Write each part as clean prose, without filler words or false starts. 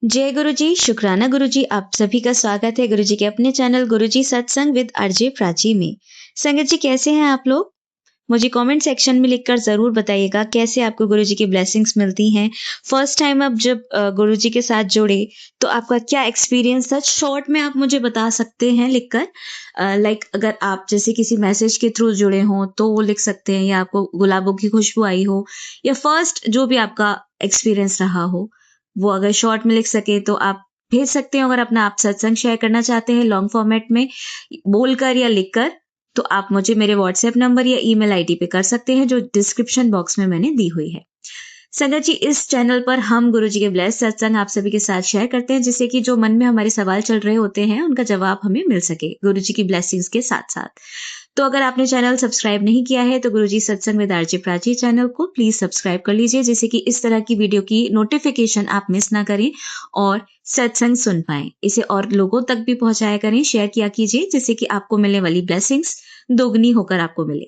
जय गुरु जी, शुक्राना गुरु जी, आप सभी का स्वागत है गुरु जी के अपने चैनल गुरु जी सत्संग विद आरजे प्राची में। संगत जी कैसे हैं आप लोग? मुझे कमेंट सेक्शन में लिखकर ज़रूर बताइएगा कैसे आपको गुरु जी की ब्लेसिंग्स मिलती हैं। फर्स्ट टाइम आप जब गुरु जी के साथ जुड़े तो आपका क्या एक्सपीरियंस था? शॉर्ट में आप मुझे बता सकते हैं लिखकर। लाइक अगर आप जैसे किसी मैसेज के थ्रू जुड़े हों तो वो लिख सकते हैं या आपको गुलाबों की खुशबू आई हो या फर्स्ट जो भी आपका एक्सपीरियंस रहा हो, वो अगर शॉर्ट में लिख सके तो आप भेज सकते हो। अगर अपना आप सत्संग शेयर करना चाहते हैं लॉन्ग फॉर्मेट में बोलकर या लिखकर, तो आप मुझे मेरे व्हाट्सएप नंबर या ईमेल आईडी पे कर सकते हैं जो डिस्क्रिप्शन बॉक्स में मैंने दी हुई है। संगत जी, इस चैनल पर हम गुरु जी के ब्लेस सत्संग आप सभी के साथ शेयर करते हैं जिससे कि जो मन में हमारे सवाल चल रहे होते हैं उनका जवाब हमें मिल सके गुरु जी की ब्लेसिंग्स के साथ साथ। तो अगर आपने चैनल सब्सक्राइब नहीं किया है तो गुरु जी सत्संग विद आरजे प्राची चैनल को प्लीज सब्सक्राइब कर लीजिए जिससे कि इस तरह की वीडियो की नोटिफिकेशन आप मिस ना करें और सत्संग सुन पाएं। इसे और लोगों तक भी पहुंचाया करें, शेयर किया कीजिए जिससे कि आपको मिलने वाली ब्लेसिंग्स दोगुनी होकर आपको मिले।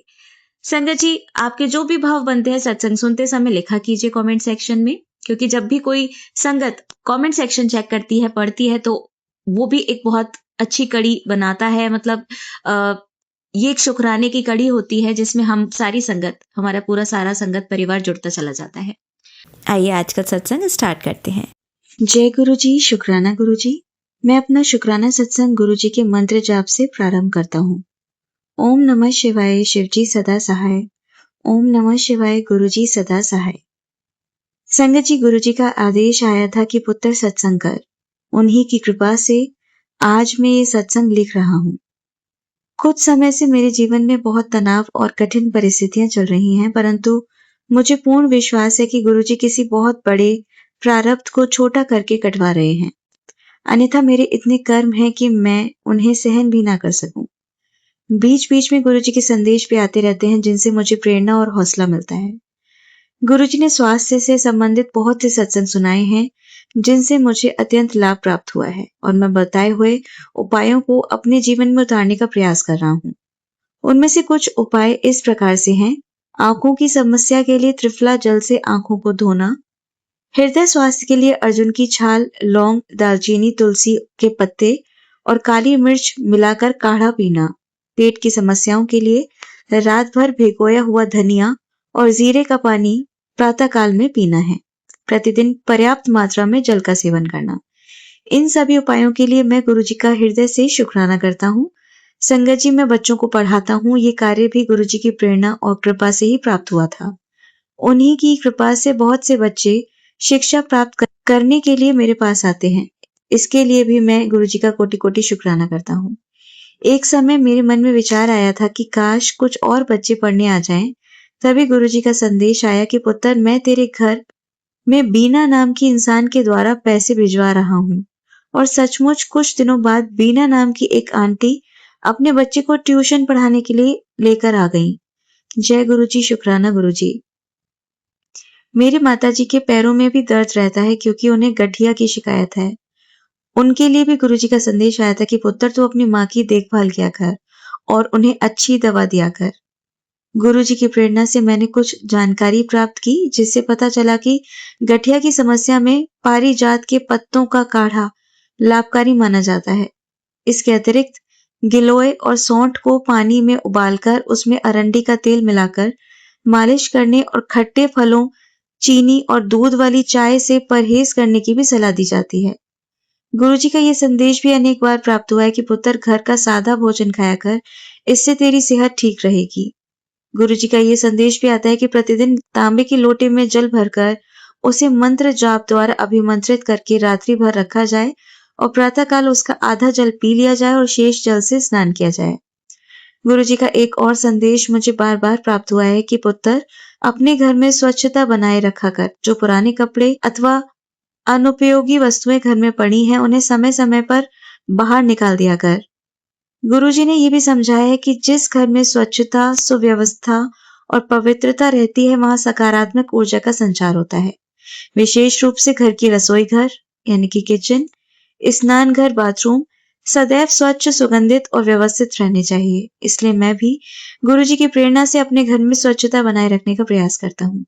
संगत जी, आपके जो भी भाव बनते हैं सत्संग सुनते समय लिखा कीजिए कमेंट सेक्शन में, क्योंकि जब भी कोई संगत कमेंट सेक्शन चेक करती है, पढ़ती है, तो वो भी एक बहुत अच्छी कड़ी बनाता है। मतलब अ, ये एक शुक्राने की कड़ी होती है जिसमें हम सारी संगत, हमारा पूरा सारा संगत परिवार जुड़ता चला जाता है। आइए आज का सत्संग स्टार्ट करते हैं। जय गुरु जी, शुक्राना गुरु जी। मैं अपना शुक्राना सत्संग गुरु जी के मंत्र जाप से प्रारंभ करता हूँ। ओम नमः शिवाय, शिवजी सदा सहाय। ओम नमः शिवाय, गुरुजी सदा सहाय। संगत जी, गुरुजी का आदेश आया था कि पुत्र सत्संग कर। उन्हीं की कृपा से आज मैं ये सत्संग लिख रहा हूँ। कुछ समय से मेरे जीवन में बहुत तनाव और कठिन परिस्थितियां चल रही हैं, परंतु मुझे पूर्ण विश्वास है कि गुरुजी किसी बहुत बड़े प्रारब्ध को छोटा करके कटवा रहे हैं। अन्यथा मेरे इतने कर्म हैं कि मैं उन्हें सहन भी ना कर सकूं। बीच बीच में गुरुजी के संदेश भी आते रहते हैं जिनसे मुझे प्रेरणा और हौसला मिलता है। गुरुजी ने स्वास्थ्य से संबंधित बहुत से सत्संग सुनाए हैं जिनसे मुझे अत्यंत लाभ प्राप्त हुआ है और मैं बताए हुए उपायों को अपने जीवन में उतारने का प्रयास कर रहा हूँ। उनमें से कुछ उपाय इस प्रकार से हैं। आंखों की समस्या के लिए त्रिफला जल से आंखों को धोना, हृदय स्वास्थ्य के लिए अर्जुन की छाल, लौंग, दालचीनी, तुलसी के पत्ते और काली मिर्च मिलाकर काढ़ा पीना, पेट की समस्याओं के लिए रात भर भिगोया हुआ धनिया और जीरे का पानी प्रातः काल में पीना है। प्रतिदिन पर्याप्त मात्रा में जल का सेवन करना। इन सभी उपायों के लिए मैं गुरुजी का हृदय से शुक्राना करता हूँ। संगत जी, मैं बच्चों को पढ़ाता हूँ। ये कार्य भी गुरुजी की प्रेरणा और कृपा से ही प्राप्त हुआ था। उन्हीं की कृपा से बहुत से बच्चे शिक्षा प्राप्त करने के लिए मेरे पास आते हैं। इसके लिए भी मैं गुरुजी का कोटि कोटि शुक्राना करता हूँ। एक समय मेरे मन में विचार आया था कि काश कुछ और बच्चे पढ़ने आ जाएं। तभी गुरुजी का संदेश आया कि पुत्र, मैं तेरे घर में बीना नाम की इंसान के द्वारा पैसे भिजवा रहा हूँ। और सचमुच कुछ दिनों बाद बीना नाम की एक आंटी अपने बच्चे को ट्यूशन पढ़ाने के लिए लेकर आ गई। जय गुरुजी, शुक्राना गुरुजी। मेरी माताजी के पैरों में भी दर्द रहता है क्योंकि उन्हें गठिया की शिकायत है। उनके लिए भी गुरुजी का संदेश आया था कि पुत्र, तू अपनी माँ की देखभाल किया कर और उन्हें अच्छी दवा दिया कर। गुरुजी की प्रेरणा से मैंने कुछ जानकारी प्राप्त की जिससे पता चला कि गठिया की समस्या में पारिजात के पत्तों का काढ़ा लाभकारी माना जाता है। इसके अतिरिक्त गिलोय और सौंठ को पानी में उबालकर उसमें अरंडी का तेल मिलाकर मालिश करने और खट्टे फलों, चीनी और दूध वाली चाय से परहेज करने की भी सलाह दी जाती है। गुरुजी का ये संदेश भी अनेक बार प्राप्त हुआ है कि पुत्र, घर का सादा भोजन खाया कर, इससे तेरी सेहत ठीक रहेगी। गुरुजी का ये संदेश भी आता है कि प्रतिदिन तांबे के लोटे में जल भरकर उसे मंत्र जाप द्वारा अभिमंत्रित करके रात्रि भर रखा जाए और प्रातःकाल उसका आधा जल पी लिया जाए और शेष जल से स्नान किया जाए। गुरुजी का एक और संदेश मुझे बार बार प्राप्त हुआ है कि पुत्र, अपने घर में स्वच्छता बनाए रखा कर। जो पुराने कपड़े अथवा अनुपयोगी वस्तुएं घर में पड़ी हैं उन्हें समय समय पर बाहर निकाल दिया कर। गुरुजी ने यह भी समझाया है कि जिस घर में स्वच्छता, सुव्यवस्था और पवित्रता रहती है वहां सकारात्मक ऊर्जा का संचार होता है। विशेष रूप से घर की रसोई घर यानी कि किचन, स्नान घर, बाथरूम सदैव स्वच्छ, सुगंधित और व्यवस्थित रहने चाहिए। इसलिए मैं भी गुरुजी की प्रेरणा से अपने घर में स्वच्छता बनाए रखने का प्रयास करता हूँ।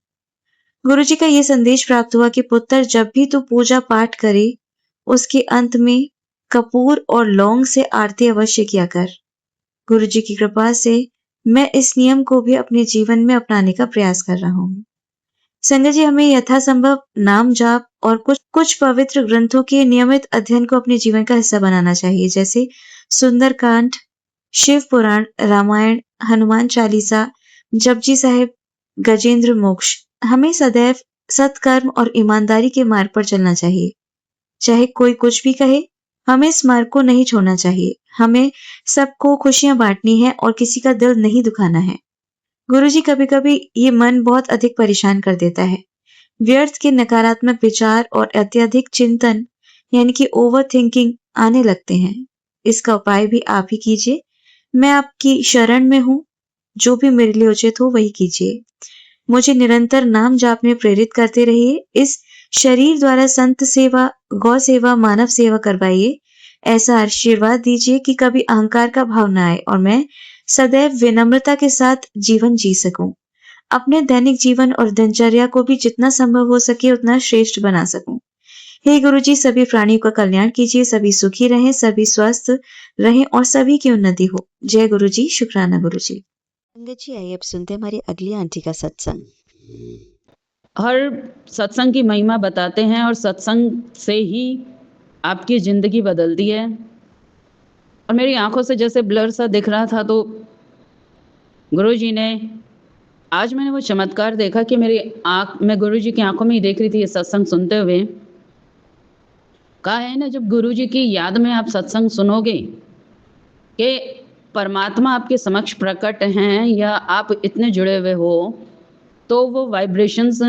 गुरुजी का यह संदेश प्राप्त हुआ कि पुत्र, जब भी तू पूजा पाठ करे उसके अंत में कपूर और लौंग से आरती अवश्य किया कर। गुरु जी की कृपा से मैं इस नियम को भी अपने जीवन में अपनाने का प्रयास कर रहा हूँ। संगत जी, हमें यथासंभव नाम जाप और कुछ पवित्र ग्रंथों के नियमित अध्ययन को अपने जीवन का हिस्सा बनाना चाहिए, जैसे सुंदरकांड, शिव पुराण, रामायण, हनुमान चालीसा, जपजी साहिब, गजेंद्र मोक्ष। हमें सदैव सत्कर्म और ईमानदारी के मार्ग पर चलना चाहिए। चाहे कोई कुछ भी कहे, हमें इस मार्ग को नहीं छोड़ना चाहिए। हमें सबको खुशियां बांटनी है और किसी का दिल नहीं दुखाना है। गुरुजी, कभी-कभी ये मन बहुत अधिक परेशान कर देता है। व्यर्थ के नकारात्मक विचार और अत्यधिक चिंतन यानी कि ओवर थिंकिंग आने लगते हैं। इसका उपाय भी आप ही कीजिए। मैं आपकी शरण में हूँ। जो भी मेरे लिए उचित हो वही कीजिए। मुझे निरंतर नाम जाप में प्रेरित करते रहिए। इस शरीर द्वारा संत सेवा, गौ सेवा, मानव सेवा करवाइए। ऐसा आशीर्वाद दीजिए कि कभी अहंकार का भाव न आए और मैं सदैव विनम्रता के साथ जीवन जी सकूं। अपने दैनिक जीवन और दिनचर्या को भी जितना संभव हो सके उतना श्रेष्ठ बना सकूं। हे गुरुजी, सभी प्राणियों का कल्याण कीजिए, सभी सुखी रहें, सभी स्वस्थ रहें और सभी की उन्नति हो। जय गुरुजी। शुक्राना गुरुजी। संगत जी, आइए अब सुनते हैं हमारी अगली आंटी का सत्संग। हर सत्संग की महिमा बताते हैं और सत्संग से ही आपकी ज़िंदगी बदलती है। और मेरी आंखों से जैसे ब्लर सा दिख रहा था, तो गुरुजी ने आज मैंने वो चमत्कार देखा कि मैं गुरुजी की आंखों में ही देख रही थी ये सत्संग सुनते हुए। कहा है ना, जब गुरुजी की याद में आप सत्संग सुनोगे कि परमात्मा आपके समक्ष प्रकट हैं या आप इतने जुड़े हुए हो, तो वो वाइब्रेशंस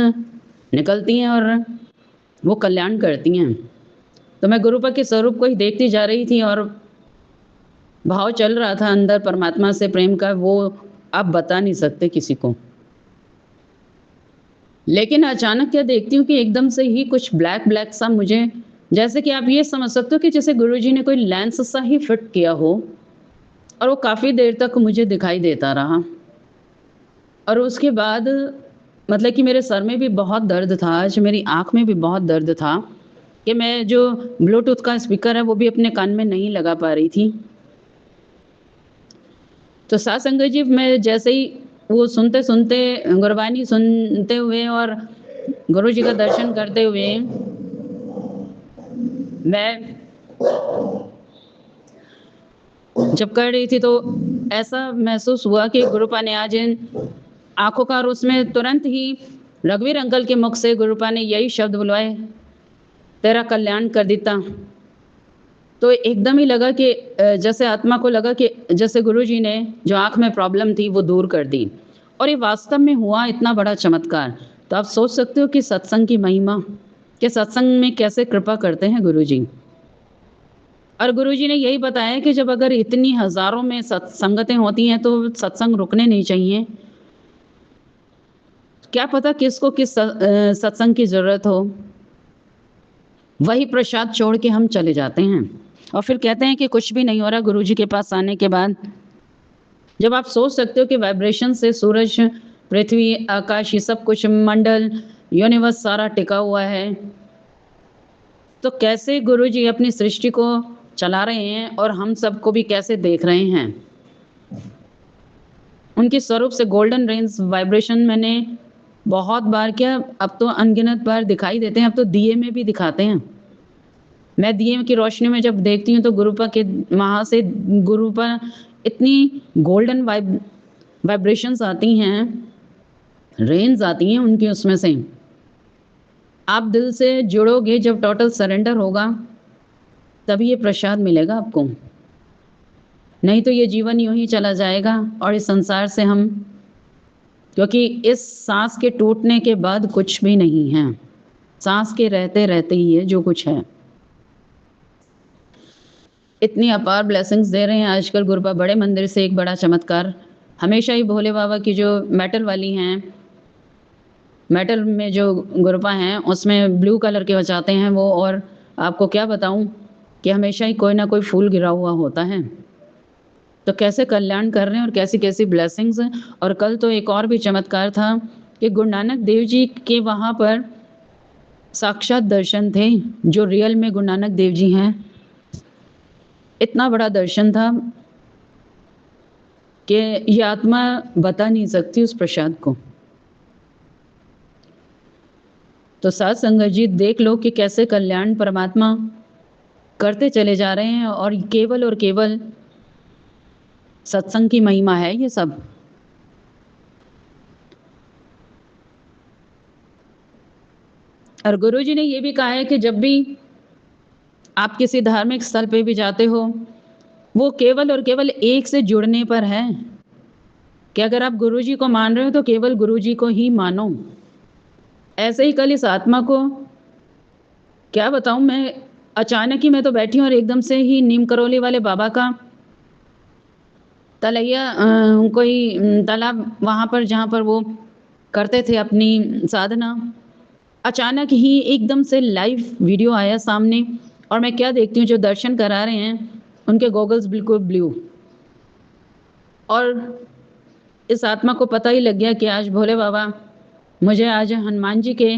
निकलती हैं और वो कल्याण करती हैं। तो मैं गुरुपा के स्वरूप को ही देखती जा रही थी और भाव चल रहा था अंदर परमात्मा से प्रेम का, वो आप बता नहीं सकते किसी को। लेकिन अचानक क्या देखती हूँ कि एकदम से ही कुछ ब्लैक ब्लैक सा, मुझे जैसे कि आप ये समझ सकते हो कि जैसे गुरुजी ने कोई लेंस सा ही फिट किया हो, और वो काफ़ी देर तक मुझे दिखाई देता रहा। और उसके बाद मतलब कि मेरे सर में भी बहुत दर्द था, आज मेरी आँख में भी बहुत दर्द था कि मैं जो ब्लूटूथ का स्पीकर है वो भी अपने कान में नहीं लगा पा रही थी। तो साथ संगत जी, मैं जैसे ही वो सुनते-सुनते, गुरबानी सुनते हुए और गुरुजी का दर्शन करते हुए मैं जब कर रही थी, तो ऐसा महसूस हुआ कि गुरुपा ने आज इन आँखों का, और उसमें तुरंत ही रघुवीर अंकल के मुख से गुरुपा ने यही शब्द बुलवाए, तेरा कल्याण कर देता। तो एकदम ही लगा कि जैसे आत्मा को लगा कि जैसे गुरुजी ने जो आँख में प्रॉब्लम थी वो दूर कर दी। और ये वास्तव में हुआ, इतना बड़ा चमत्कार। तो आप सोच सकते हो कि सत्संग की महिमा, कि सत्संग में कैसे कृपा करते हैं गुरुजी। और गुरुजी ने यही बताया कि जब अगर इतनी हज़ारों में संगतें होती हैं तो सत्संग रुकने नहीं चाहिए। क्या पता किसको किस सत्संग की ज़रूरत हो, वही प्रसाद छोड़ के हम चले जाते हैं और फिर कहते हैं कि कुछ भी नहीं हो रहा गुरुजी के पास आने के बाद। जब आप सोच सकते हो कि वाइब्रेशन से सूरज, पृथ्वी, आकाश, ये सब कुछ, मंडल, यूनिवर्स सारा टिका हुआ है, तो कैसे गुरुजी अपनी सृष्टि को चला रहे हैं और हम सबको भी कैसे देख रहे हैं। उनके स्वरूप से गोल्डन रेंज वाइब्रेशन मैंने बहुत बार, क्या अब तो अनगिनत बार दिखाई देते हैं, अब तो दिए में भी दिखाते हैं। मैं दिए की रोशनी में जब देखती हूँ तो गुरुपा के वहाँ से गुरुपा इतनी गोल्डन वाइब्रेशंस आती हैं, रेंज आती हैं उनकी, उसमें से आप दिल से जुड़ोगे, जब टोटल सरेंडर होगा तभी ये प्रसाद मिलेगा आपको। नहीं तो ये जीवन यूं ही चला जाएगा और इस संसार से हम, क्योंकि इस सांस के टूटने के बाद कुछ भी नहीं है, सांस के रहते रहते ही है जो कुछ है। इतनी अपार ब्लेसिंग्स दे रहे हैं आजकल गुरुपा। बड़े मंदिर से एक बड़ा चमत्कार, हमेशा ही भोले बाबा की जो मेटल वाली हैं, मेटल में जो गुरुपा हैं उसमें ब्लू कलर के बचाते हैं वो, और आपको क्या बताऊं कि हमेशा ही कोई ना कोई फूल गिरा हुआ होता है। तो कैसे कल्याण कर रहे हैं और कैसी कैसी ब्लेसिंग्स हैं। और कल तो एक और भी चमत्कार था कि गुरु नानक देव जी के वहाँ पर साक्षात दर्शन थे जो रियल में गुरु नानक देव जी हैं। इतना बड़ा दर्शन था कि ये आत्मा बता नहीं सकती उस प्रसाद को। तो साध संगत जी देख लो कि कैसे कल्याण परमात्मा करते चले जा रहे हैं और केवल सत्संग की महिमा है ये सब। और गुरुजी ने ये भी कहा है कि जब भी आप किसी धार्मिक स्थल पे भी जाते हो, वो केवल एक से जुड़ने पर है कि अगर आप गुरुजी को मान रहे हो तो केवल गुरुजी को ही मानो। ऐसे ही कल इस आत्मा को क्या बताऊं मैं, अचानक ही मैं तो बैठी हूँ और एकदम से ही नीम करौली वाले बाबा का तलैया कोई तालाब वहाँ पर जहाँ पर वो करते थे अपनी साधना, अचानक ही एकदम से लाइव वीडियो आया सामने और मैं क्या देखती हूँ, जो दर्शन करा रहे हैं उनके गॉगल्स बिल्कुल ब्लू। और इस आत्मा को पता ही लग गया कि आज भोले बाबा मुझे आज हनुमान जी के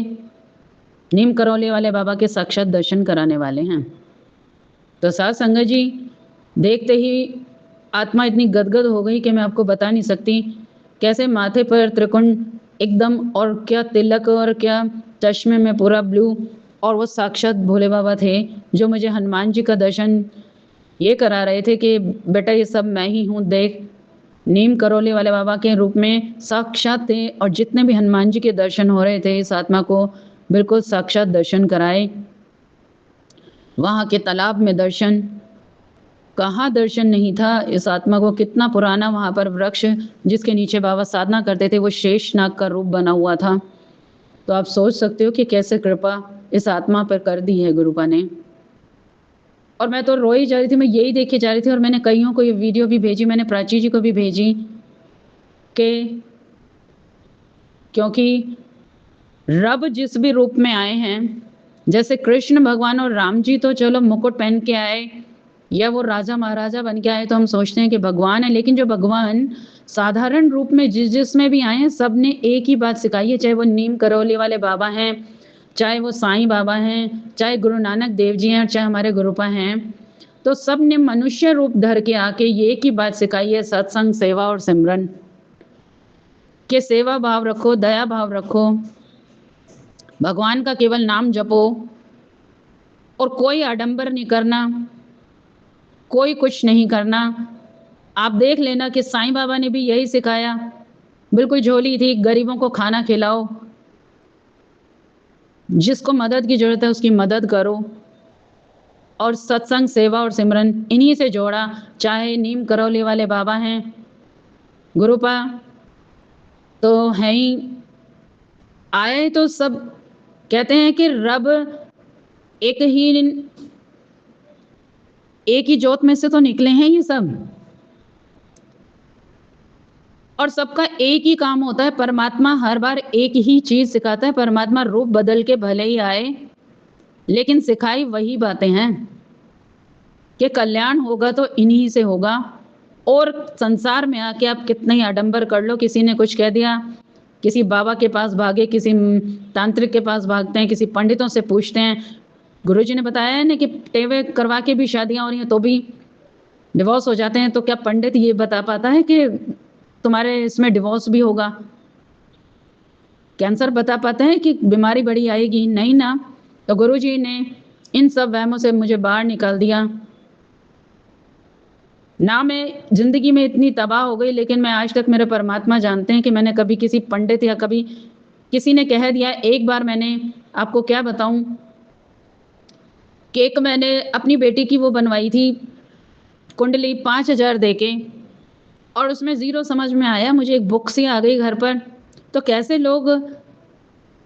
नीम करौली वाले बाबा के साक्षात दर्शन कराने वाले हैं। तो साध संगत जी देखते ही आत्मा इतनी गदगद हो गई कि मैं आपको बता नहीं सकती। कैसे माथे पर त्रिकुंड एकदम, और क्या तिलक और क्या चश्मे में पूरा ब्लू, और वो साक्षात भोले बाबा थे जो मुझे हनुमान जी का दर्शन ये करा रहे थे कि बेटा ये सब मैं ही हूँ, देख। नीम करौली वाले बाबा के रूप में साक्षात थे और जितने भी हनुमान जी के दर्शन हो रहे थे इस आत्मा को बिल्कुल साक्षात दर्शन कराए। वहाँ के तालाब में दर्शन, कहाँ दर्शन नहीं था इस आत्मा को। कितना पुराना वहाँ पर वृक्ष जिसके नीचे बाबा साधना करते थे वो शेषनाग का रूप बना हुआ था। तो आप सोच सकते हो कि कैसे कृपा इस आत्मा पर कर दी है गुरुपा ने। और मैं तो रोई जा रही थी, मैं यही देखे जा रही थी और मैंने कईयों को ये वीडियो भी भेजी, मैंने प्राची जी को भी भेजी कि क्योंकि रब जिस भी रूप में आए हैं, जैसे कृष्ण भगवान और राम जी तो चलो मुकुट पहन के आए या वो राजा महाराजा बन के आए तो हम सोचते हैं कि भगवान है, लेकिन जो भगवान साधारण रूप में जिसमें भी आए हैं सब ने एक ही बात सिखाई है। चाहे वो नीम करौली वाले बाबा हैं, चाहे वो साईं बाबा हैं, चाहे गुरु नानक देव जी हैं, चाहे हमारे गुरुपा हैं, तो सब ने मनुष्य रूप धर के आके ये एक ही बात सिखाई है, सत्संग, सेवा और सिमरन। के सेवा भाव रखो, दया भाव रखो, भगवान का केवल नाम जपो और कोई आडंबर नहीं करना, कोई कुछ नहीं करना। आप देख लेना कि साईं बाबा ने भी यही सिखाया, बिल्कुल झोली थी, गरीबों को खाना खिलाओ, जिसको मदद की जरूरत है उसकी मदद करो, और सत्संग, सेवा और सिमरन इन्हीं से जोड़ा। चाहे नीम करौली वाले बाबा हैं, गुरुपा तो है ही, आए तो सब कहते हैं कि रब एक ही जोत में से तो निकले हैं ये सब, और सबका एक ही काम होता है। परमात्मा हर बार एक ही चीज सिखाता है। परमात्मा रूप बदल के भले ही आए, लेकिन सिखाई वही बातें हैं कि कल्याण होगा तो इन्हीं से होगा। और संसार में आके आप कितना ही आडंबर कर लो, किसी ने कुछ कह दिया, किसी बाबा के पास भागे, किसी तांत्रिक के पास भागते हैं, किसी पंडितों से पूछते हैं। गुरुजी ने बताया है ना कि टेवे करवा के भी शादियां हो रही हैं तो भी डिवोर्स हो जाते हैं। तो क्या पंडित ये बता पाता है कि तुम्हारे इसमें डिवोर्स भी होगा? कैंसर बता पाते हैं कि बीमारी बड़ी आएगी? नहीं ना। तो गुरुजी ने इन सब वहमों से मुझे बाहर निकाल दिया ना। मैं जिंदगी में इतनी तबाह हो गई, लेकिन मैं आज तक, मेरे परमात्मा जानते हैं कि मैंने कभी किसी पंडित या कभी किसी ने कह दिया। एक बार मैंने आपको क्या बताऊं, केक मैंने अपनी बेटी की वो बनवाई थी कुंडली 5,000 देके, और उसमें जीरो समझ में आया। मुझे एक बुक सी आ गई घर पर। तो कैसे लोग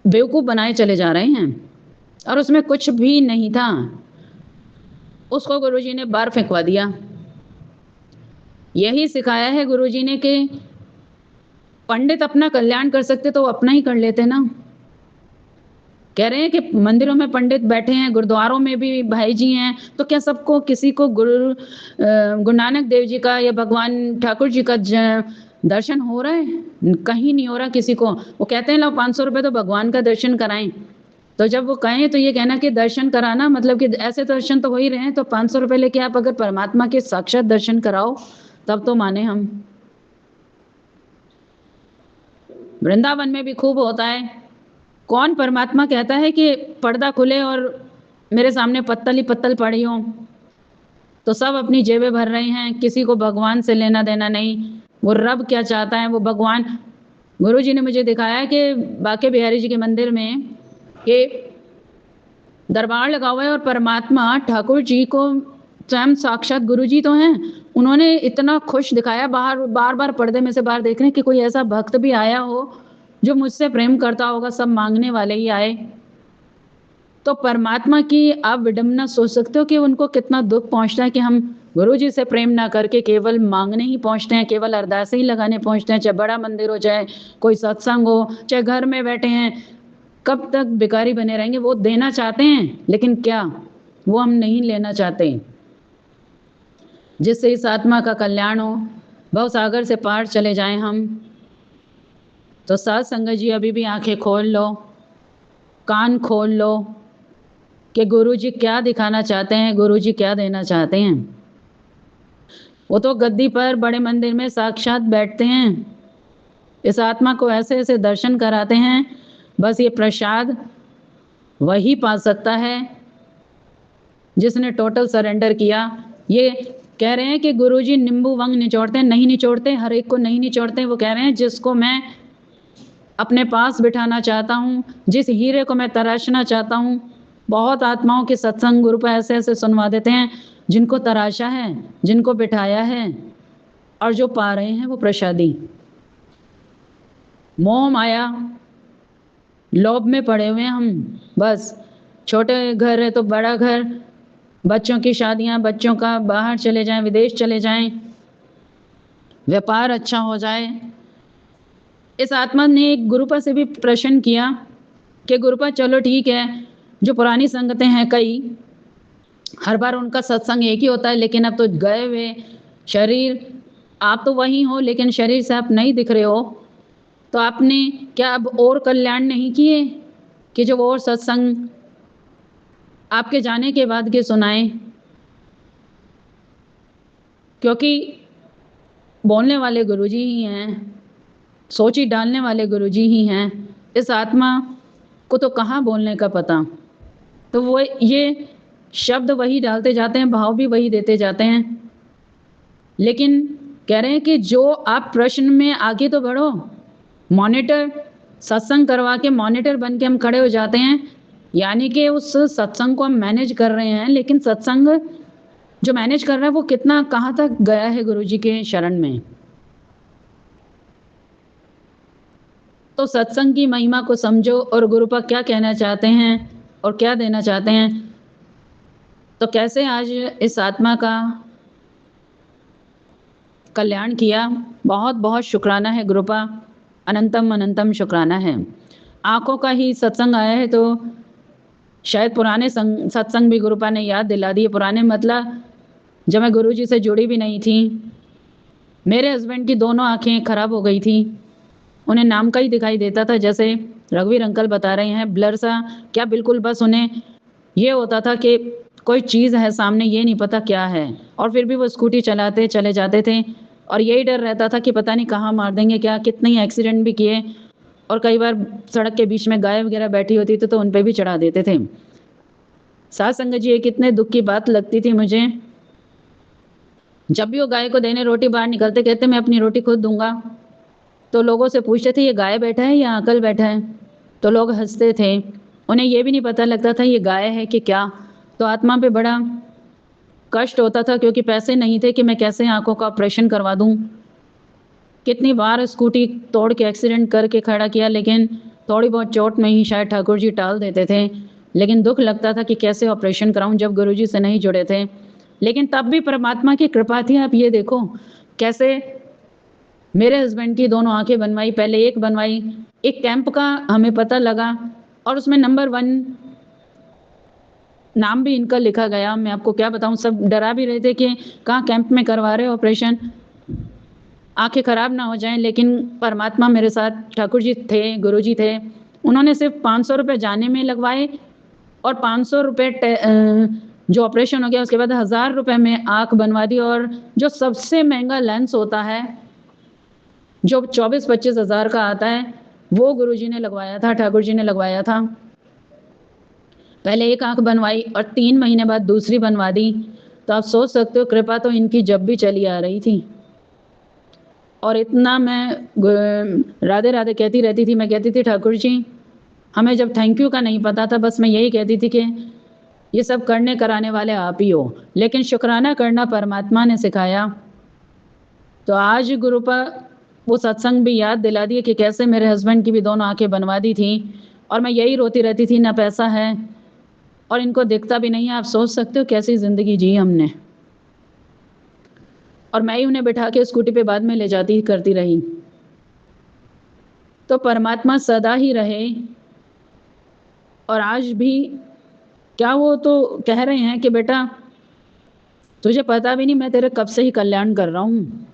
बेवकूफ बनाए चले जा रहे हैं, और उसमें कुछ भी नहीं था। उसको गुरुजी ने बाहर फेंकवा दिया। यही सिखाया है गुरुजी ने कि पंडित अपना कल्याण कर सकते तो अपना ही कर लेते ना। कह रहे हैं कि मंदिरों में पंडित बैठे हैं, गुरुद्वारों में भी भाई जी हैं, तो क्या सबको, किसी को गुरु नानक देव जी का या भगवान ठाकुर जी का दर्शन हो रहा है? कहीं नहीं हो रहा किसी को। वो कहते हैं लो 500 रुपए तो भगवान का दर्शन कराएं। तो जब वो कहें तो ये कहना कि दर्शन कराना, मतलब कि ऐसे दर्शन तो हो ही रहे हैं, तो 500 रुपए लेके आप अगर परमात्मा के साक्षात दर्शन कराओ तब तो माने हम। वृंदावन में भी खूब होता है। कौन परमात्मा कहता है कि पर्दा खुले और मेरे सामने पत्तल ही पत्तल पड़ी हो? तो सब अपनी जेबें भर रहे हैं, किसी को भगवान से लेना देना नहीं। वो रब क्या चाहता है, वो भगवान। गुरु जी ने मुझे दिखाया है कि बांके बिहारी जी के मंदिर में कि दरबार लगा हुआ है और परमात्मा ठाकुर जी को स्वयं साक्षात गुरु जी तो हैं, उन्होंने इतना खुश दिखाया, बार बार पर्दे में से बाहर देख रहे हैं कि कोई ऐसा भक्त भी आया हो जो मुझसे प्रेम करता होगा, सब मांगने वाले ही आए। तो परमात्मा की आप विडंबना सोच सकते हो कि उनको कितना दुख पहुंचता है कि हम गुरु जी से प्रेम ना करके केवल मांगने ही पहुंचते हैं, केवल अरदास ही लगाने पहुंचते हैं, चाहे बड़ा मंदिर हो, चाहे कोई सत्संग हो, चाहे घर में बैठे हैं। कब तक भिखारी बने रहेंगे? वो देना चाहते हैं लेकिन क्या, वो हम नहीं लेना चाहते। जिससे इस आत्मा का कल्याण हो, भव सागर से पार चले जाएं हम। तो साथ संगत जी अभी भी आंखें खोल लो, कान खोल लो कि गुरु जी क्या दिखाना चाहते हैं, गुरु जी क्या देना चाहते हैं। वो तो गद्दी पर बड़े मंदिर में साक्षात बैठते हैं, इस आत्मा को ऐसे ऐसे दर्शन कराते हैं। बस ये प्रसाद वही पा सकता है जिसने टोटल सरेंडर किया। ये कह रहे हैं कि गुरुजी नींबू वंग निचोड़ते हैं, नहीं निचोड़ते, हर एक को नहीं निचोड़ते। वो कह रहे हैं जिसको मैं अपने पास बिठाना चाहता हूँ, जिस हीरे को मैं तराशना चाहता हूँ। बहुत आत्माओं के सत्संग गुरु पर ऐसे ऐसे सुनवा देते हैं जिनको तराशा है, जिनको बिठाया है, और जो पा रहे हैं वो प्रसादी। मोह माया लोभ में पड़े हुए हैं हम। बस छोटे घर है तो बड़ा घर, बच्चों की शादियां, बच्चों का बाहर चले जाएं, विदेश चले जाएं, व्यापार अच्छा हो जाए। इस आत्मा ने एक गुरुपा से भी प्रश्न किया कि गुरुपा चलो ठीक है, जो पुरानी संगतें हैं कई, हर बार उनका सत्संग एक ही होता है, लेकिन अब तो गए हुए शरीर, आप तो वही हो लेकिन शरीर से आप नहीं दिख रहे हो, तो आपने क्या अब और कल्याण नहीं किए कि जो और सत्संग आपके जाने के बाद के सुनाएं? क्योंकि बोलने वाले गुरुजी ही हैं, सोची डालने वाले गुरुजी ही हैं। इस आत्मा को तो कहाँ बोलने का पता, तो वो ये शब्द वही डालते जाते हैं, भाव भी वही देते जाते हैं। लेकिन कह रहे हैं कि जो आप प्रश्न में आगे तो बढ़ो, मॉनिटर सत्संग करवा के मॉनिटर बन के हम खड़े हो जाते हैं, यानी कि उस सत्संग को हम मैनेज कर रहे हैं, लेकिन सत्संग जो मैनेज कर रहा है वो कितना कहाँ तक गया है गुरुजी के शरण में। तो सत्संग की महिमा को समझो और गुरुपा क्या कहना चाहते हैं और क्या देना चाहते हैं। तो कैसे आज इस आत्मा का कल्याण किया, बहुत बहुत शुक्राना है गुरुपा, अनंतम अनंतम शुक्राना है। आंखों का ही सत्संग आया है तो शायद पुराने सत्संग भी गुरुपा ने याद दिला दिए। पुराने मतलब जब मैं गुरुजी से जुड़ी भी नहीं थी, मेरे हस्बैंड की दोनों आंखें खराब हो गई थी, उन्हें नाम का ही दिखाई देता था, जैसे रघुवीर अंकल बता रहे हैं, ब्लर सा क्या, बिल्कुल बस उन्हें ये होता था कि कोई चीज़ है सामने, ये नहीं पता क्या है, और फिर भी वो स्कूटी चलाते चले जाते थे। और यही डर रहता था कि पता नहीं कहाँ मार देंगे क्या। कितने ही एक्सीडेंट भी किए, और कई बार सड़क के बीच में गाय वगैरह बैठी होती थी तो उन पर भी चढ़ा देते थे। साथ संगत जी, ये कितने दुख की बात लगती थी मुझे। जब भी वो गाय को देने रोटी बाहर निकलते, कहते मैं अपनी रोटी खुद दूंगा। तो लोगों से पूछते थे ये गाय बैठा है या अंकल बैठा है, तो लोग हंसते थे, उन्हें ये भी नहीं पता लगता था ये गाय है कि क्या। तो आत्मा पे बड़ा कष्ट होता था, क्योंकि पैसे नहीं थे कि मैं कैसे आंखों का ऑपरेशन करवा दूं। कितनी बार स्कूटी तोड़ के एक्सीडेंट करके खड़ा किया, लेकिन थोड़ी बहुत चोट में ही शायद ठाकुर जी टाल देते थे। लेकिन दुख लगता था कि कैसे ऑपरेशन कराऊं जब गुरुजी से नहीं जुड़े थे। लेकिन तब भी परमात्मा की कृपा थी। आप ये देखो कैसे मेरे हस्बैंड की दोनों आंखें बनवाई, पहले एक बनवाई, एक कैंप का हमें पता लगा और उसमें नंबर 1 नाम भी इनका लिखा गया। मैं आपको क्या बताऊं, सब डरा भी रहे थे कि कहाँ कैंप में करवा रहे ऑपरेशन, आंखें खराब ना हो जाएं। लेकिन परमात्मा मेरे साथ, ठाकुर जी थे, गुरु जी थे, उन्होंने सिर्फ 500 रुपए जाने में लगवाए और 500 रुपए जो ऑपरेशन हो गया उसके बाद 1000 रुपए में आंख बनवा दी। और जो सबसे महंगा लेंस होता है जो 24-25 हजार का आता है वो गुरुजी ने लगवाया था, ठाकुर जी ने लगवाया था। पहले एक आंख बनवाई और 3 महीने बाद दूसरी बनवा दी। तो आप सोच सकते हो कृपा तो इनकी जब भी चली आ रही थी। और इतना मैं राधे राधे कहती रहती थी। मैं कहती थी ठाकुर जी हमें जब थैंक यू का नहीं पता था, बस मैं यही कहती थी कि ये सब करने कराने वाले आप ही हो, लेकिन शुक्राना करना परमात्मा ने सिखाया। तो आज गुरु पर वो सत्संग भी याद दिला दिए कि कैसे मेरे हस्बैंड की भी दोनों आंखें बनवा दी थी और मैं यही रोती रहती थी ना पैसा है और इनको दिखता भी नहीं है। आप सोच सकते हो कैसी जिंदगी जी हमने। और मैं ही उन्हें बिठा के स्कूटी पे बाद में ले जाती करती रही। तो परमात्मा सदा ही रहे। और आज भी क्या वो तो कह रहे हैं कि बेटा तुझे पता भी नहीं मैं तेरे कब से ही कल्याण कर रहा हूँ।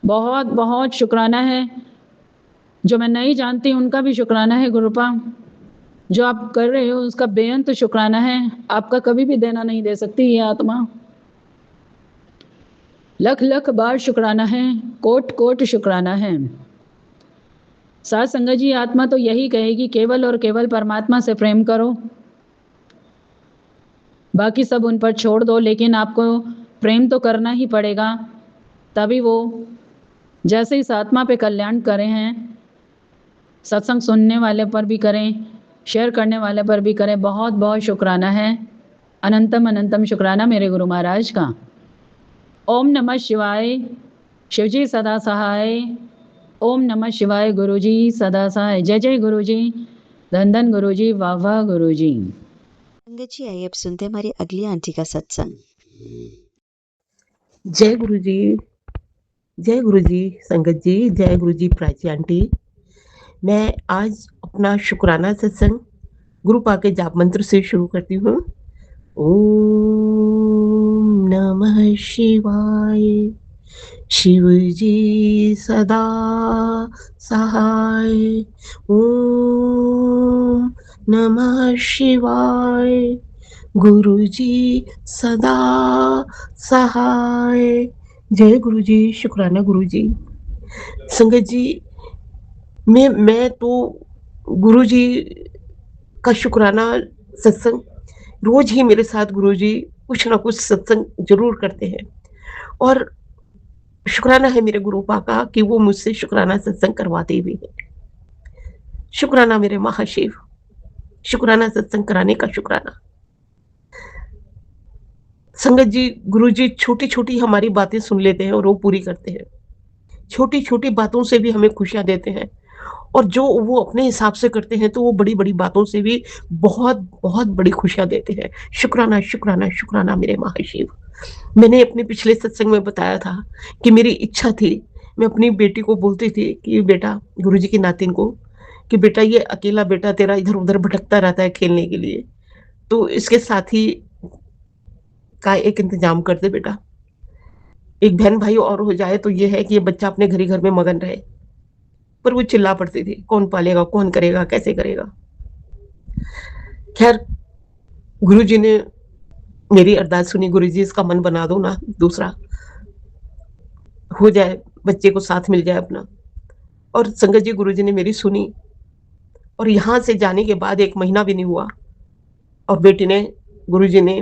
बहुत बहुत शुक्राना है। जो मैं नहीं जानती उनका भी शुक्राना है गुरुपा। जो आप कर रहे हो उसका बेअंत शुक्राना है। आपका कभी भी देना नहीं दे सकती ये आत्मा। लख लख बार शुक्राना है, कोट कोट शुक्राना है। साथ संगत जी आत्मा तो यही कहेगी केवल और केवल परमात्मा से प्रेम करो, बाकी सब उन पर छोड़ दो। लेकिन आपको प्रेम तो करना ही पड़ेगा, तभी वो जैसे इस आत्मा पे कल्याण करे हैं, सत्संग सुनने वाले पर भी करें, शेयर करने वाले पर भी करें। बहुत बहुत शुक्राना है, अनंतम अनंतम शुक्राना मेरे गुरु महाराज का। ओम नमः शिवाय, शिवजी सदा सहाय। ओम नमः शिवाय, गुरुजी सदा सहाय। जय जय गुरुजी, धन धन गुरुजी, वाह वाह गुरुजी। संगत जी आइए अब सुनते हैं हमारी अगली आंटी का सत्संग। जय गुरु जी, जय गुरु जी संगत जी, जय गुरु जी प्राची आंटी। मैं आज अपना शुक्राना सत्संग गुरु पाके जाप मंत्र से शुरू करती हूँ। ओम नमः शिवाय, शिव जी सदा सहाय। ओम नमः शिवाय, गुरु जी सदा सहाय। जय गुरु जी, शुक्राना गुरु जी। संगत जी मैं तो गुरु जी का शुक्राना सत्संग रोज ही मेरे साथ गुरु जी कुछ ना कुछ सत्संग जरूर करते हैं और शुक्राना है मेरे गुरु पा का कि वो मुझसे शुक्राना सत्संग करवाते भी हैं। शुक्राना मेरे महाशिव, शुक्राना सत्संग कराने का शुक्राना। संगत जी गुरु जी छोटी छोटी हमारी बातें सुन लेते हैं और वो पूरी करते हैं। छोटी छोटी बातों से भी हमें खुशियां देते हैं और जो वो अपने हिसाब से करते हैं तो वो बड़ी बड़ी बातों से भी बहुत बहुत बड़ी खुशियां देते हैं। शुक्राना शुक्राना शुक्राना मेरे महाशिव। मैंने अपने पिछले सत्संग में बताया था कि मेरी इच्छा थी, मैं अपनी बेटी को बोलती थी कि बेटा, गुरुजी की नातिन को, कि बेटा ये अकेला बेटा तेरा इधर उधर भटकता रहता है खेलने के लिए, तो इसके साथी का एक इंतजाम कर दे बेटा। एक बहन भाई और हो जाए तो ये है कि ये बच्चा अपने घर ही घर में मगन रहे। पर वो चिल्ला पड़ती थी, कौन पालेगा, कौन करेगा, कैसे करेगा। खैर गुरुजी ने मेरी अरदास सुनी, गुरुजी इसका मन बना दो ना, दूसरा हो जाए, बच्चे को साथ मिल जाए अपना। और संगत जी गुरुजी ने मेरी सुनी और यहाँ से जाने के बाद 1 महीना भी नहीं हुआ और बेटी ने, गुरुजी ने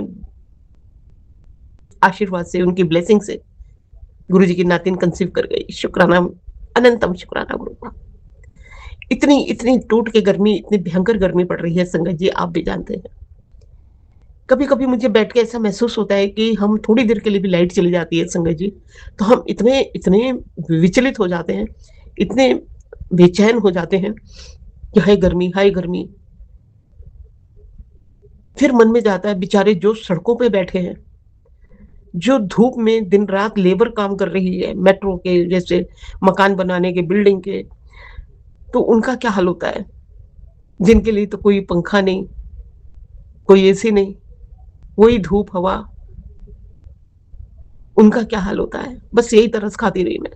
आशीर्वाद से, उनकी ब्लेसिंग से गुरुजी की नातिन कंसीव कर गई। शुक्राना, अनंतम शुक्राना गुरु का। इतनी इतनी टूट के गर्मी, इतनी भयंकर गर्मी पड़ रही है संगत जी, आप भी जानते हैं। कभी कभी मुझे बैठ के ऐसा महसूस होता है कि हम थोड़ी देर के लिए भी लाइट चली जाती है संगत जी तो हम इतने इतने विचलित हो जाते हैं, इतने बेचैन हो जाते हैं कि हाय गर्मी, हाय गर्मी। फिर मन में जाता है बेचारे जो सड़कों पे बैठे हैं, जो धूप में दिन रात लेबर काम कर रही है, मेट्रो के जैसे मकान बनाने के, बिल्डिंग के, तो उनका क्या हाल होता है, जिनके लिए तो कोई पंखा नहीं, कोई एसी नहीं, वही धूप हवा, उनका क्या हाल होता है। बस यही तरस खाती रही मैं,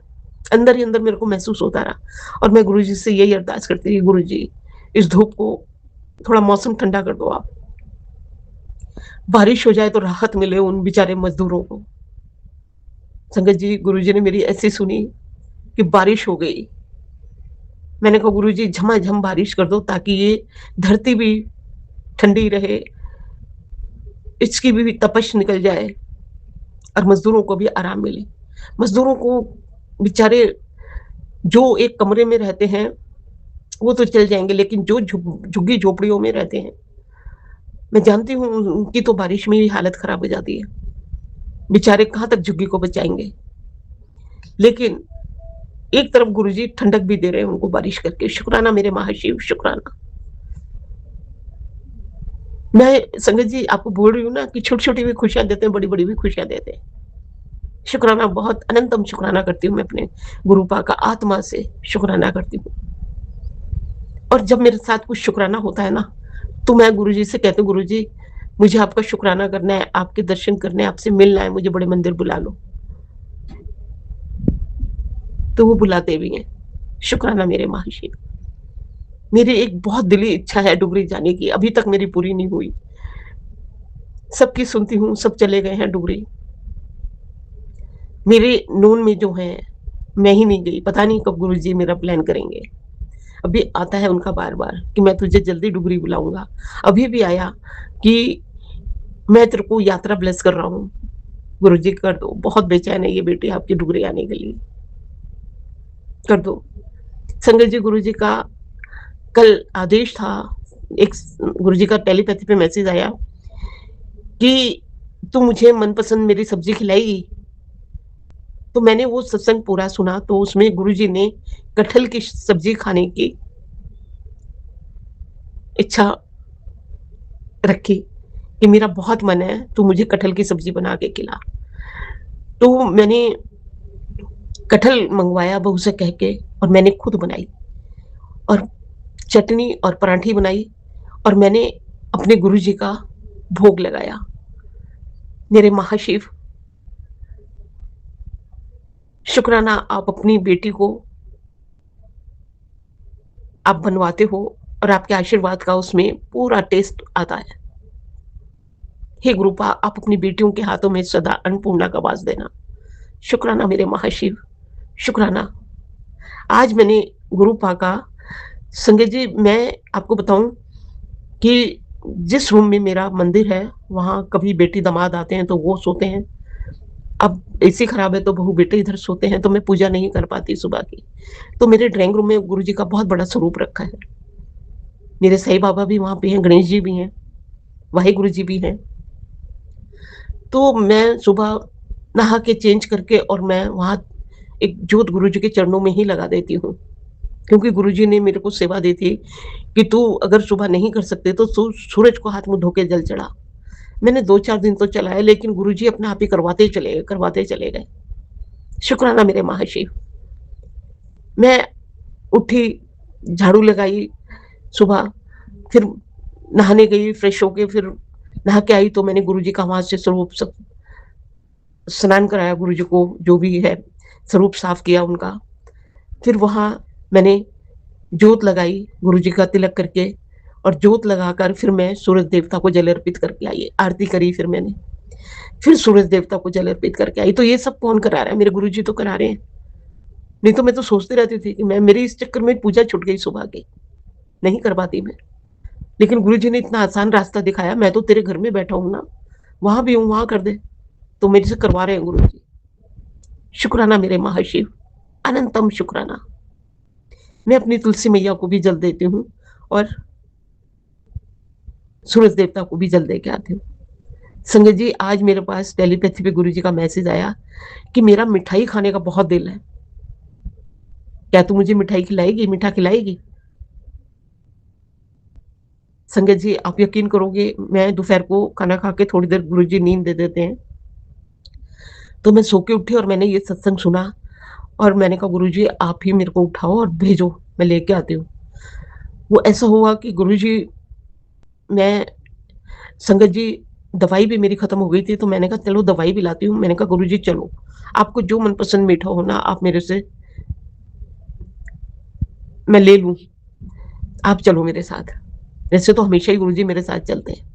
अंदर ही अंदर मेरे को महसूस होता रहा और मैं गुरुजी से यही अरदास करती थी, गुरुजी इस धूप को थोड़ा मौसम ठंडा कर दो आप। बारिश हो जाए तो राहत मिले उन बेचारे मज़दूरों को। संगत जी, गुरुजी ने मेरी ऐसी सुनी कि बारिश हो गई। मैंने कहा गुरुजी झमाझम बारिश कर दो ताकि ये धरती भी ठंडी रहे, इसकी भी तपश निकल जाए और मज़दूरों को भी आराम मिले। मज़दूरों को बेचारे जो एक कमरे में रहते हैं, वो तो चल जाएँगे, लेकिन जो झुग्गी-झोपड़ियों में रहते हैं, मैं जानती हूँ उनकी तो बारिश में ही हालत खराब हो जाती है। बेचारे कहाँ तक झुग्गी को बचाएँगे। लेकिन एक तरफ गुरुजी ठंडक भी दे रहे हैं उनको बारिश करके। शुक्राना मेरे महाशिव, शुक्राना। मैं संगत जी आपको बोल रही हूँ ना कि छोटी-छोटी भी खुशियाँ देते हैं, बड़ी-बड़ी भी खुशियाँ देते हैं। शुक्राना, बहुत अनंतम शुक्राना करती हूँ मैं अपने गुरुपा का, आत्मा से शुक्राना करती हूँ। और जब मेरे साथ कुछ शुक्राना होता है ना, तो मैं गुरुजी से कहती हूँ, गुरुजी मुझे आपका शुक्राना करना है, आपके दर्शन करने हैं, आपसे मिलना है, मुझे बड़े मंदिर बुला लो। तो वो बुलाते भी हैं। शुक्राना मेरे महाशिव। मेरी एक बहुत दिली इच्छा है डुगरी जाने की, अभी तक मेरी पूरी नहीं हुई। सबकी सुनती हूँ, सब चले गए हैं डुगरी। मेरे नोन में जो हैं, मैं ही नहीं गई, पता नहीं कब गुरुजी मेरा प्लान करेंगे। अभी आता है उनका बार-बार कि मैं तुझे जल्दी डुगरी बुलाऊँगा। अभी भी आया कि मैं तेरे को यात्रा ब्लेस कर रहा हूँ, गुरुजी कर दो, बहुत बेचैन है ये बेटी आपकी डुगरी आने के लिए, कर दो। संगत जी, गुरुजी का कल आदेश था, एक गुरुजी का टेलीपैथी पे मैसेज आया कि तू मुझे मनपसंद मेरी सब्जी खिलाएगी? तो मैंने वो सत्संग पूरा सुना, तो उसमें गुरुजी ने कटहल की सब्जी खाने की इच्छा रखी कि मेरा बहुत मन है, तू मुझे कटहल की सब्जी बना के खिला। तो मैंने कटहल मँगवाया बहू से कह के और मैंने खुद बनाई और चटनी और पराठे बनाई और मैंने अपने गुरुजी का भोग लगाया। मेरे महाशिव, शुक्राना आप अपनी बेटी को आप बनवाते हो और आपके आशीर्वाद का उसमें पूरा टेस्ट आता है। हे गुरुपा, आप अपनी बेटियों के हाथों में सदा अन्नपूर्णा का वास देना। शुक्राना मेरे महाशिव, शुक्राना। आज मैंने गुरुपा का संगत जी, मैं आपको बताऊँ कि जिस रूम में मेरा मंदिर है, वहाँ कभी बेटी-दामाद आते हैं तो वो सोते हैं। अब एसी खराब है तो बहू-बेटे इधर सोते हैं, तो मैं पूजा नहीं कर पाती सुबह की। तो मेरे ड्राइंग रूम में गुरुजी का बहुत बड़ा स्वरूप रखा है। मेरे साईं बाबा भी वहाँ पे हैं, गणेश जी भी हैं, वाहेगुरु जी भी हैं। तो मैं सुबह नहा के चेंज करके और मैं वहाँ एक जोत गुरुजी के चरणों में ही लगा देती हूँ। क्योंकि गुरुजी ने मेरे को सेवा दी थी कि तू अगर सुबह नहीं कर सकते तो सूरज को हाथ मुँह धो के जल चढ़ा। मैंने 2-4 दिन तो चलाया, लेकिन गुरुजी अपने आप ही करवाते चले गए। शुक्राना मेरे महाशिव। मैं उठी, झाड़ू लगाई सुबह, फिर नहाने गई, फ्रेश होके फिर नहा के आई तो मैंने गुरुजी का वहाँ से स्वरूप सब स्नान कराया, गुरुजी को जो भी है, स्वरूप साफ किया उनका। फिर वहाँ मैंने जोत लगाई गुरुजी का तिलक करके और जोत लगाकर फिर मैं सूरज देवता को जल अर्पित करके आई। आरती करी फिर मैंने, फिर सूरज देवता को जल अर्पित करके आई। तो ये सब कौन करा रहा है? मेरे गुरुजी तो करा रहे हैं। नहीं तो मैं तो सोचती रहती थी कि मैं मेरे इस चक्कर में पूजा छूट गई सुबह की, नहीं कर पाती मैं। लेकिन गुरुजी ने इतना आसान रास्ता दिखाया, मैं तो तेरे घर में बैठा हूँ ना, वहाँ भी हूँ, वहाँ कर दे। तो मेरे से करवा रहे हैं गुरुजी। शुक्राना मेरे महाशिव, अनंतम शुक्राना। मैं अपनी तुलसी मैया को भी जल देती हूँ और सूरज देवता को भी जल दे के आती हूँ। संगत जी, आज मेरे पास टेलीपैथी पे गुरुजी का मैसेज आया कि मेरा मिठाई खाने का बहुत दिल है। क्या तू मुझे मिठाई खिलाएगी, मीठा खिलाएगी? संगत जी, आप यकीन करोगे, मैं दोपहर को खाना खा के थोड़ी देर गुरुजी नींद दे देते हैं। तो मैं सो के उठी और मैंने ये सत्संग सुना और मैंने कहा गुरुजी आप ही मेरे को उठाओ और भेजो, मैं लेके आती हूँ। वो ऐसा हुआ कि गुरुजी, मैं संगत जी, दवाई भी मेरी खत्म हो गई थी तो मैंने कहा चलो दवाई भी लाती हूँ। मैंने कहा गुरुजी चलो, आपको जो मनपसंद मीठा हो ना आप मेरे से मैं ले लूँ। आप चलो मेरे साथ। वैसे तो हमेशा ही गुरुजी मेरे साथ चलते हैं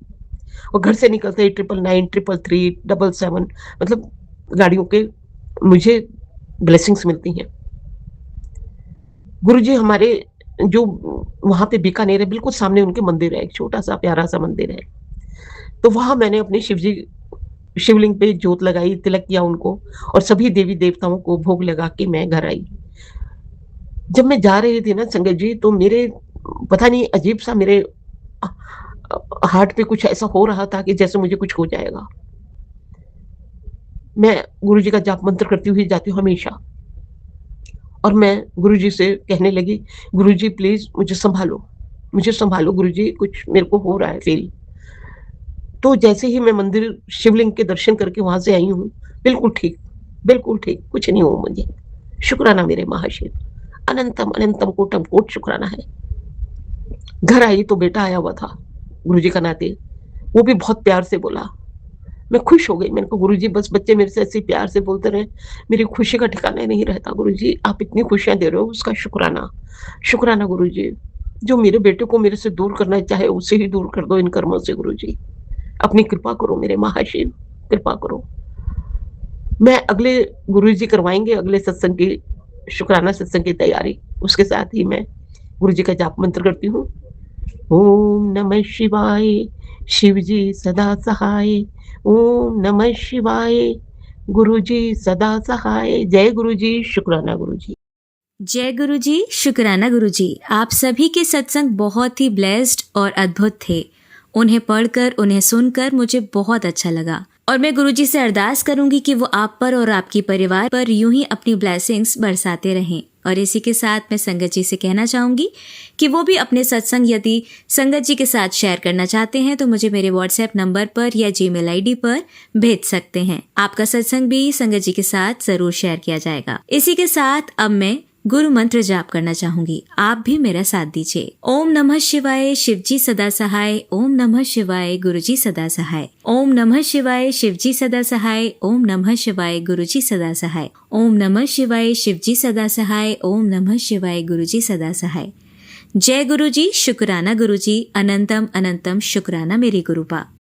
और घर से निकलते ही 999, 333, 77 मतलब गाड़ियों के मुझे ब्लेसिंग्स मिलती हैं। गुरुजी हमारे जो वहाँ पे बीकानेर है, बिल्कुल सामने उनके मंदिर है, एक छोटा-सा प्यारा-सा मंदिर है। तो वहाँ मैंने अपने शिवलिंग पे जोत लगाई, तिलक किया उनको और सभी देवी-देवताओं को भोग लगा के मैं घर आई। जब मैं जा रही थी ना संगत जी, तो मेरे पता नहीं अजीब-सा मेरे अ हार्ट पे कुछ ऐसा हो रहा था कि जैसे मुझे कुछ हो जाएगा। मैं गुरुजी का जाप मंत्र करती हुई जाती हूँ हमेशा और मैं गुरुजी से कहने लगी, "गुरुजी प्लीज़ मुझे सँभालो गुरुजी, कुछ मेरे को हो रहा है फ़ील।" तो जैसे ही मैं मंदिर शिवलिंग के दर्शन करके वहाँ से आई हूँ, बिल्कुल ठीक, कुछ नहीं हुआ मुझे। शुक्राना मेरे महाशिव, अनंतम अनंतम कोटम कोट शुक्राना है। घर आई तो बेटा आया हुआ था, गुरुजी का नाते, वो भी बहुत प्यार से बोला। मैं खुश हो गई, मैंने कहा गुरुजी बस बच्चे मेरे से ऐसे ही प्यार से बोलते रहें, मेरी खुशी का ठिकाना ही नहीं रहता गुरुजी, आप इतनी खुशियाँ दे रहे हो उसका शुक्राना। शुक्राना गुरुजी, जो मेरे बेटे को मेरे से दूर करना चाहे उसे ही दूर कर दो इन कर्मों से गुरुजी। अपनी कृपा करो मेरे महाशिव, कृपा करो। मैं अगले गुरुजी करवाएँगे अगले सत्संग की शुक्राना सत्संग की तैयारी, उसके साथ ही मैं गुरुजी का जाप मंत्र करती हूँ। ओम नमः शिवाय, शिव जी सदा सहाय। ओम नमः शिवाय, गुरुजी सदा सहाय। जय गुरुजी, शुक्राना गुरुजी। जय गुरुजी, शुक्राना गुरुजी। आप सभी के सत्संग बहुत ही ब्लेस्ड और अद्भुत थे। उन्हें पढ़कर, उन्हें सुनकर मुझे बहुत अच्छा लगा और मैं गुरुजी से अरदास करूंगी कि वो आप पर और आपकी परिवार पर यूं ही अपनी ब्लेसिंग्स बरसाते रहें। और इसी के साथ मैं संगत जी से कहना चाहूंगी कि वो भी अपने सत्संग यदि संगत जी के साथ शेयर करना चाहते हैं तो मुझे मेरे व्हाट्सएप नंबर पर या जीमेल आईडी पर भेज सकते हैं। आपका सत्संग भी संगत जी के साथ जरूर शेयर किया जाएगा। इसी के साथ अब मैं गुरु मंत्र जाप करना चाहूंगी, आप भी मेरा साथ दीजिए। ओम नमः शिवाय, शिवजी सदा सहाय। ओम नमः शिवाय, गुरुजी सदा सहाय। ओम नमः शिवाय, शिवजी सदा सहाय। ओम नमः शिवाय, गुरुजी सदा सहाय। ओम नमः शिवाय, शिवजी सदा सहाय। ओम नमः शिवाय, गुरुजी सदा सहाय। जय गुरुजी, शुक्राना गुरुजी, अनंतम अनंतम शुक्राना मेरी गुरुपा।